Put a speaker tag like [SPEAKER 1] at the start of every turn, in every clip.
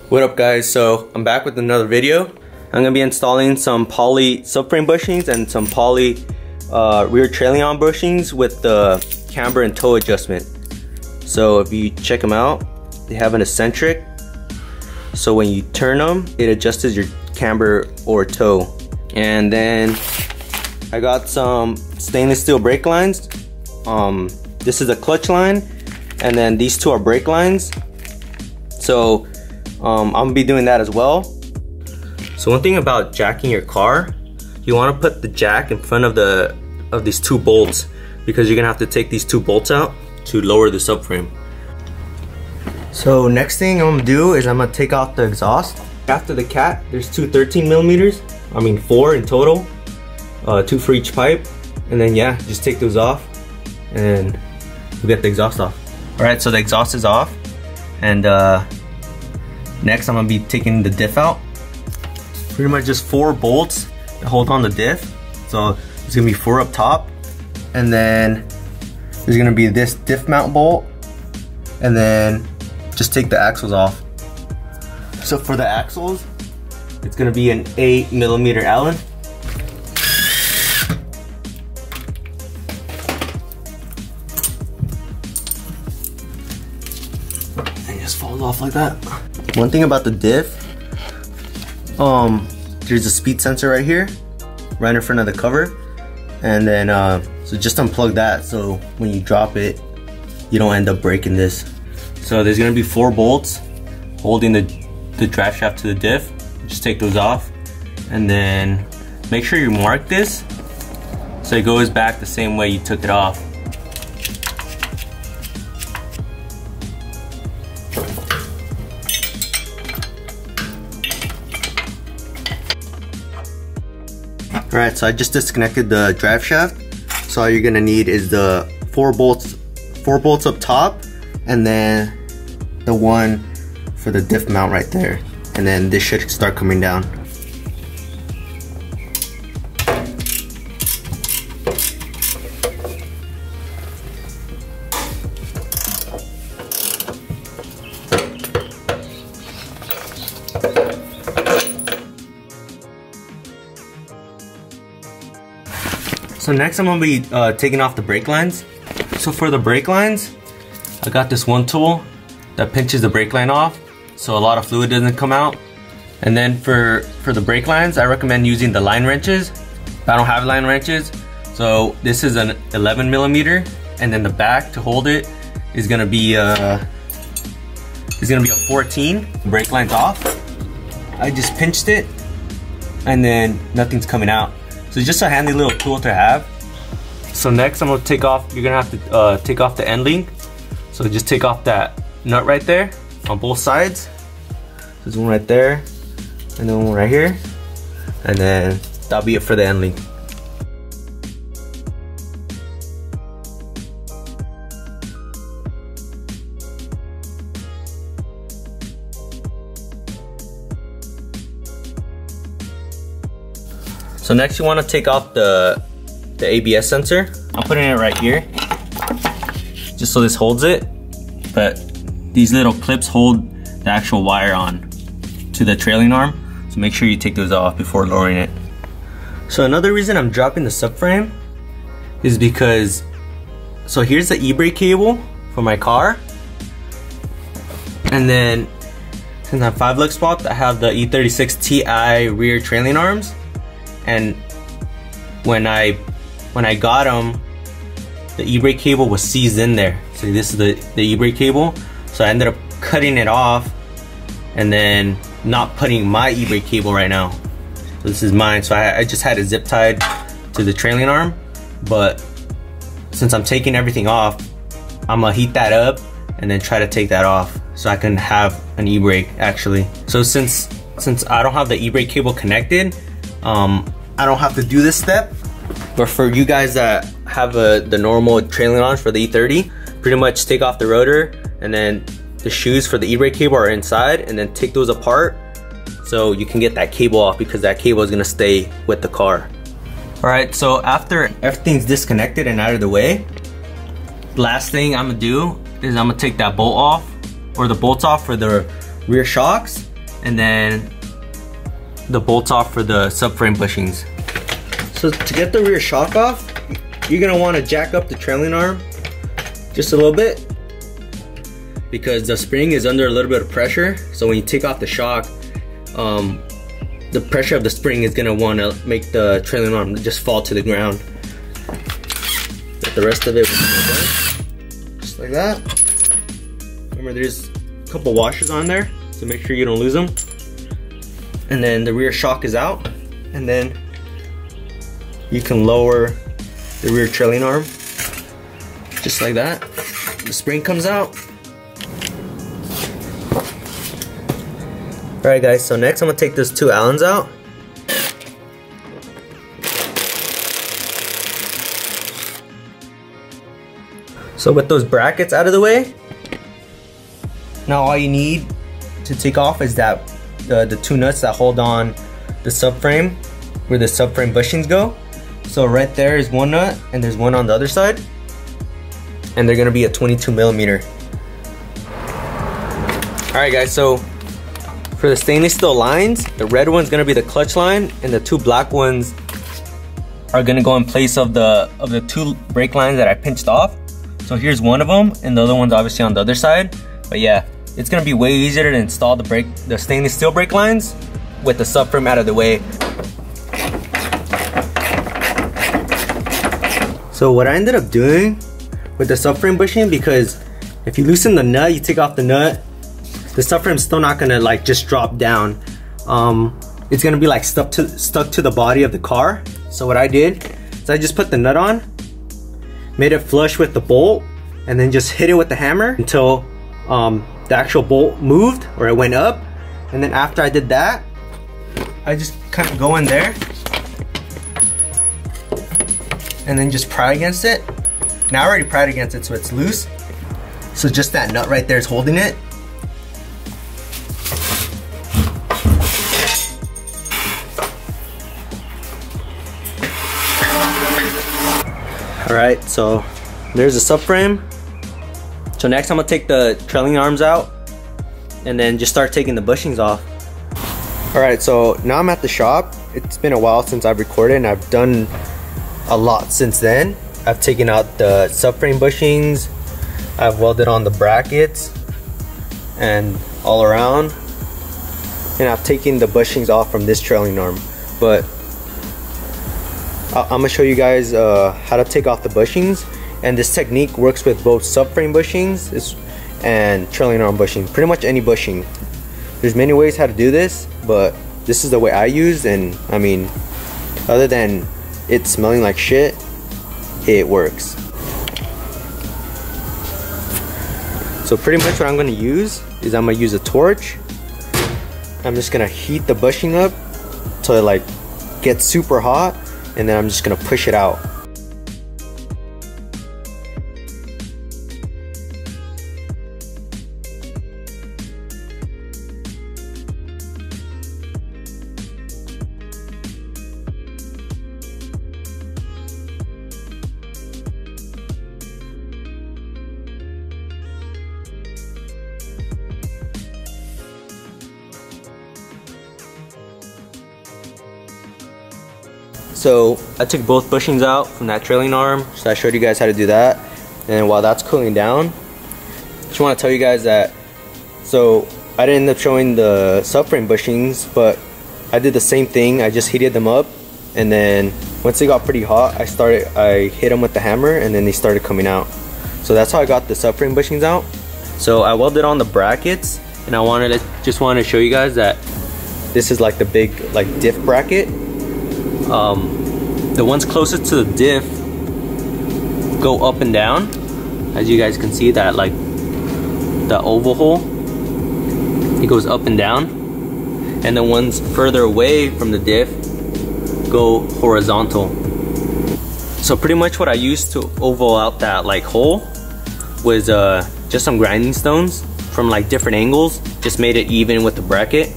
[SPEAKER 1] What up guys, so I'm back with another video. I'm gonna be installing some poly subframe bushings and some poly rear trailing arm bushings with the camber and toe adjustment. So if you check them out, they have an eccentric. So when you turn them, it adjusts your camber or toe. And then I got some stainless steel brake lines. This is a clutch line, and then these two are brake lines. So I'm gonna be doing that as well. So one thing about jacking your car, you want to put the jack in front of these two bolts, because you're gonna have to take these two bolts out to lower the subframe. So next thing I'm gonna do is I'm gonna take out the exhaust. After the cat, there's two 13 millimeters. I mean 4 in total, 2 for each pipe. And then yeah, just take those off and we'll get the exhaust off. Alright, so the exhaust is off, and next I'm gonna be taking the diff out. Pretty much just 4 bolts that hold on the diff. So there's gonna be 4 up top, and then there's gonna be this diff mount bolt, and then just take the axles off. So for the axles, it's gonna be an 8 millimeter Allen. And just falls off like that. One thing about the diff, there's a speed sensor right here, right in front of the cover, and then so just unplug that so when you drop it, you don't end up breaking this. So there's gonna be 4 bolts holding the drive shaft to the diff. Just take those off, and then make sure you mark this so it goes back the same way you took it off. Alright, so I just disconnected the drive shaft. So all you're gonna need is the 4 bolts up top, and then the one for the diff mount right there. And then this should start coming down. So next I'm gonna be taking off the brake lines. So for the brake lines, I got this one tool that pinches the brake line off so a lot of fluid doesn't come out. And then for the brake lines, I recommend using the line wrenches. I don't have line wrenches, so this is an 11 millimeter, and then the back to hold it is gonna be a 14. Brake line's off. I just pinched it, and then nothing's coming out. So it's just a handy little tool to have. So next I'm gonna take off, you're gonna have to take off the end link. So just take off that nut right there on both sides. There's one right there, and then one right here. And then that'll be it for the end link. So next you want to take off the ABS sensor. I'm putting it right here, just so this holds it, but these little clips hold the actual wire on to the trailing arm, so make sure you take those off before lowering it. So another reason I'm dropping the subframe is because, so here's the e-brake cable for my car, and then since I'm 5-lug swapped, I have the E36 Ti rear trailing arms. And when I got them, the e-brake cable was seized in there. So this is the e-brake cable. So I ended up cutting it off and then not putting my e-brake cable right now. So this is mine. So I just had it zip tied to the trailing arm. But since I'm taking everything off, I'm gonna heat that up and then try to take that off so I can have an e-brake actually. So since I don't have the e-brake cable connected, I don't have to do this step. But for you guys that have the normal trailing arms for the E30, pretty much take off the rotor, and then the shoes for the e-brake cable are inside, and then take those apart so you can get that cable off, because that cable is gonna stay with the car. Alright, so after everything's disconnected and out of the way, last thing I'm gonna do is I'm gonna take that bolt off, or the bolts off for the rear shocks, and then the bolts off for the subframe bushings. So to get the rear shock off, you're gonna want to jack up the trailing arm just a little bit, because the spring is under a little bit of pressure. So when you take off the shock, the pressure of the spring is gonna want to make the trailing arm just fall to the ground. Get the rest of it just like that. Remember, there's a couple washers on there, so make sure you don't lose them. And then the rear shock is out, and then you can lower the rear trailing arm just like that. The spring comes out. Alright guys, so next I'm gonna take those two Allens out. So with those brackets out of the way, now all you need to take off is that the two nuts that hold on the subframe, where the subframe bushings go. So right there is one nut, and there's one on the other side, and they're gonna be a 22 millimeter. Alright guys, so for the stainless steel lines, the red one's gonna be the clutch line, and the two black ones are gonna go in place of the two brake lines that I pinched off. So here's one of them, and the other one's obviously on the other side. But yeah, it's gonna be way easier to install the stainless steel brake lines with the subframe out of the way. So what I ended up doing with the subframe bushing, because if you loosen the nut, you take off the nut, the subframe's still not gonna like just drop down. It's gonna be like stuck to the body of the car. So what I did is I just put the nut on, made it flush with the bolt, and then just hit it with the hammer until the actual bolt moved, or it went up. And then after I did that, I just kind of go in there and then just pry against it. Now I already pried against it, so it's loose. So just that nut right there is holding it. Alright, so there's the subframe. So next I'm gonna take the trailing arms out and then just start taking the bushings off. Alright, so now I'm at the shop. It's been a while since I've recorded, and I've done a lot since then. I've taken out the subframe bushings, I've welded on the brackets and all around, and I've taken the bushings off from this trailing arm. But I'm gonna show you guys how to take off the bushings, and this technique works with both subframe bushings and trailing arm bushing. Pretty much any bushing. There's many ways how to do this, but this is the way I use, and I mean, other than it smelling like shit, it works. So pretty much what I'm gonna use is I'm gonna use a torch. I'm just gonna heat the bushing up till it like gets super hot, and then I'm just gonna push it out. So I took both bushings out from that trailing arm, so I showed you guys how to do that. And while that's cooling down, just want to tell you guys that, so I didn't end up showing the subframe bushings, but I did the same thing. I just heated them up, and then once they got pretty hot, I hit them with the hammer, and then they started coming out. So that's how I got the subframe bushings out. So I welded on the brackets, and I just wanted to show you guys that this is like the big like diff bracket. The ones closest to the diff go up and down, as you guys can see, that like the oval hole, it goes up and down, and the ones further away from the diff go horizontal. So pretty much what I used to oval out that like hole was just some grinding stones from like different angles, just made it even with the bracket.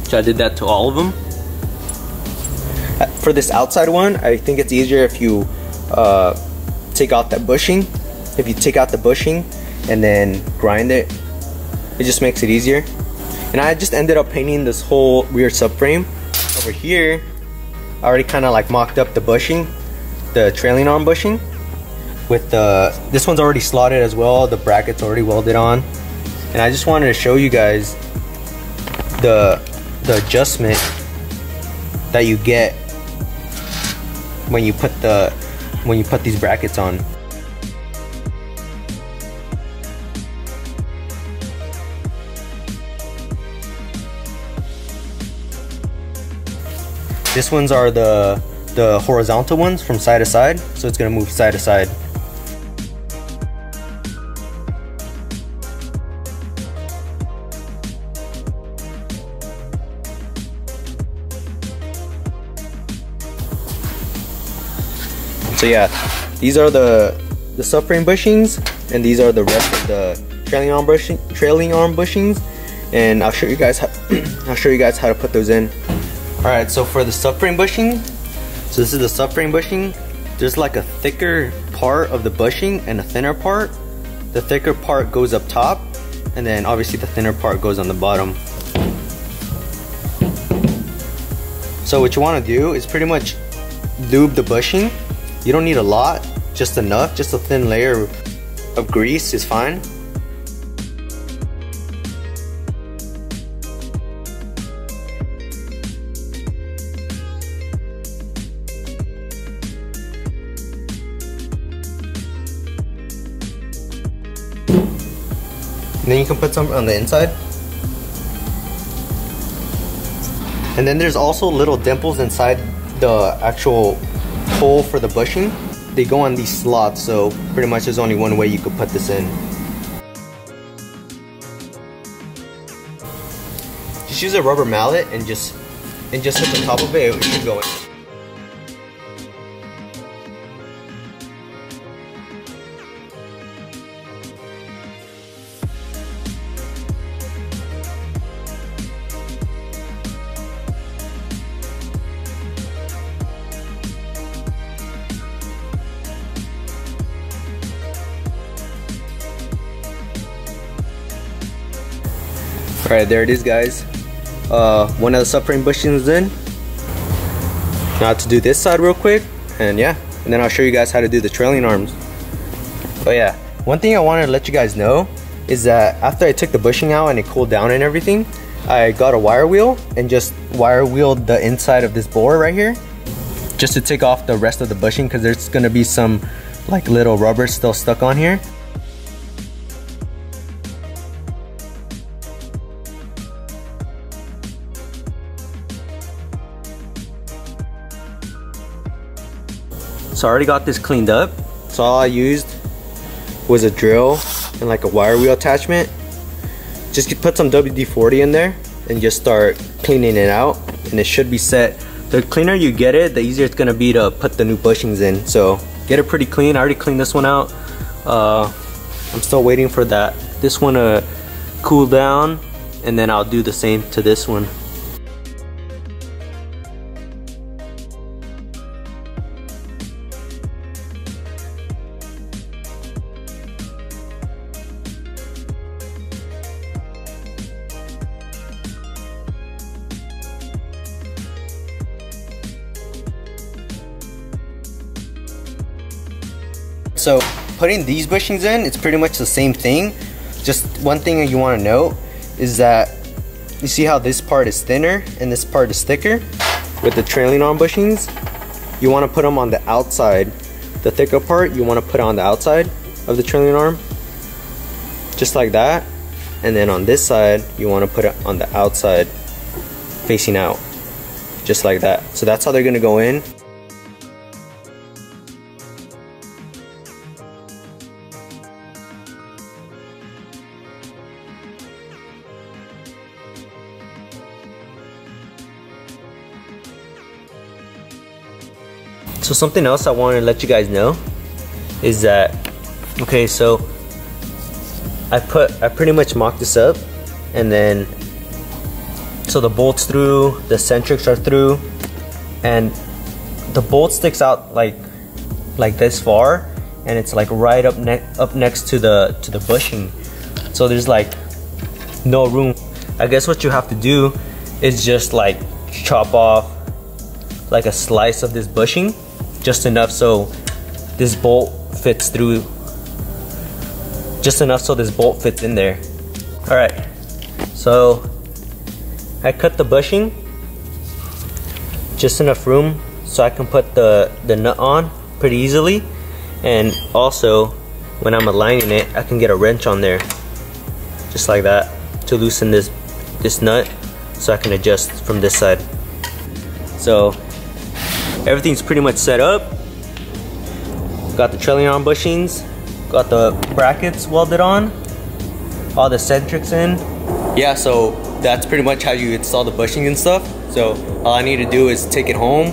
[SPEAKER 1] So I did that to all of them. For this outside one, I think it's easier if you take out that bushing. If you take out the bushing and then grind it, it just makes it easier. And I just ended up painting this whole rear subframe. Over here, I already kind of like mocked up the bushing, the trailing arm bushing. With this one's already slotted as well, the bracket's already welded on. And I just wanted to show you guys the adjustment that you get when you put these brackets on. This ones are the horizontal ones from side to side, so it's gonna move side to side. So yeah, these are the subframe bushings, and these are the rest of the trailing arm bushings, and I'll show you guys how to put those in. Alright, so for the subframe bushing, so this is the subframe bushing. There's like a thicker part of the bushing and a thinner part. The thicker part goes up top, and then obviously the thinner part goes on the bottom. So what you want to do is pretty much lube the bushing. You don't need a lot, just enough, just a thin layer of grease is fine. And then you can put some on the inside. And then there's also little dimples inside the actual hole for the bushing. They go on these slots, so pretty much there's only one way you could put this in. Just use a rubber mallet and just hit the top of it, it should go in. Alright, there it is, guys. One of the subframe bushings is in. Now to do this side real quick, and yeah, and then I'll show you guys how to do the trailing arms. But yeah, one thing I wanted to let you guys know is that after I took the bushing out and it cooled down and everything, I got a wire wheel and just wire wheeled the inside of this bore right here, just to take off the rest of the bushing, because there's gonna be some like little rubber still stuck on here. So I already got this cleaned up. So all I used was a drill and like a wire wheel attachment. Just put some WD-40 in there and just start cleaning it out, and it should be set. The cleaner you get it, the easier it's gonna be to put the new bushings in. So get it pretty clean. I already cleaned this one out. I'm still waiting for this one to cool down, and then I'll do the same to this one. So putting these bushings in, it's pretty much the same thing. Just one thing that you want to note is that you see how this part is thinner and this part is thicker. With the trailing arm bushings, you want to put them on the outside. The thicker part you want to put on the outside of the trailing arm, just like that. And then on this side you want to put it on the outside, facing out, just like that. So that's how they're going to go in. So something else I want to let you guys know is that, okay, so I pretty much mocked this up, and then so the bolts through, the centrics are through, and the bolt sticks out like this far, and it's like right up next to the bushing. So there's like no room. I guess what you have to do is just like chop off like a slice of this bushing, just enough so this bolt fits through, just enough so this bolt fits in there. All right, so I cut the bushing, just enough room so I can put the nut on pretty easily, and also when I'm aligning it, I can get a wrench on there, just like that, to loosen this nut so I can adjust from this side. So everything's pretty much set up. Got the trailing arm bushings, got the brackets welded on, all the centrics in. Yeah, so that's pretty much how you install the bushing and stuff. So all I need to do is take it home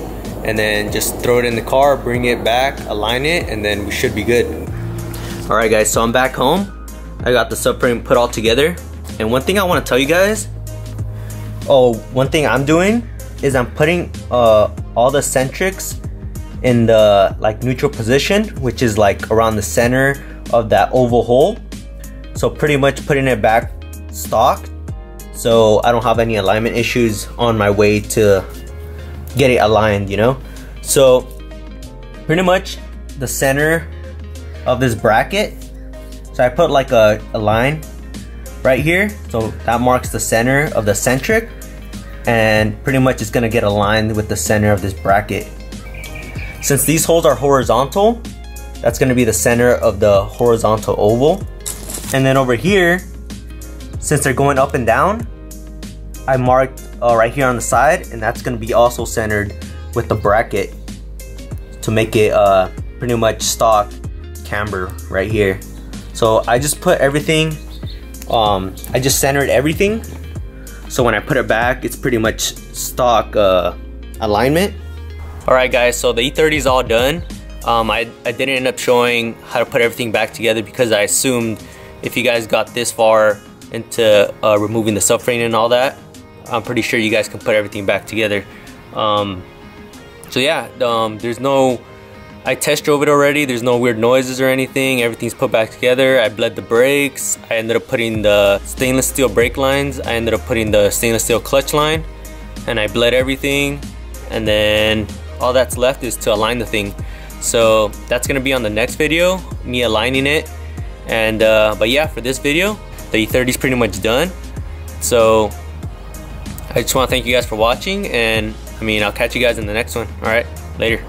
[SPEAKER 1] and then just throw it in the car, bring it back, align it, and then we should be good. All right guys, so I'm back home. I got the subframe put all together. And one thing I want to tell you guys, one thing I'm doing is I'm putting all the centrics in the like neutral position, which is like around the center of that oval hole. So pretty much putting it back stock, so I don't have any alignment issues on my way to get it aligned, you know? So pretty much the center of this bracket, so I put like a line right here, so that marks the center of the centric, and pretty much it's gonna get aligned with the center of this bracket. Since these holes are horizontal, that's gonna be the center of the horizontal oval. And then over here, since they're going up and down, I marked right here on the side, and that's gonna be also centered with the bracket to make it pretty much stock camber right here. So I just put everything, I just centered everything, so when I put it back, it's pretty much stock alignment. Alright guys, so the E30 is all done. I didn't end up showing how to put everything back together because I assumed if you guys got this far into removing the subframe and all that, I'm pretty sure you guys can put everything back together. So yeah, there's no, I test drove it already, there's no weird noises or anything, everything's put back together. I bled the brakes, I ended up putting the stainless steel brake lines, I ended up putting the stainless steel clutch line, and I bled everything, and then all that's left is to align the thing. So that's gonna be on the next video, me aligning it. And but yeah, for this video, the E30 is pretty much done. So I just want to thank you guys for watching, and I mean, I'll catch you guys in the next one. All right, later.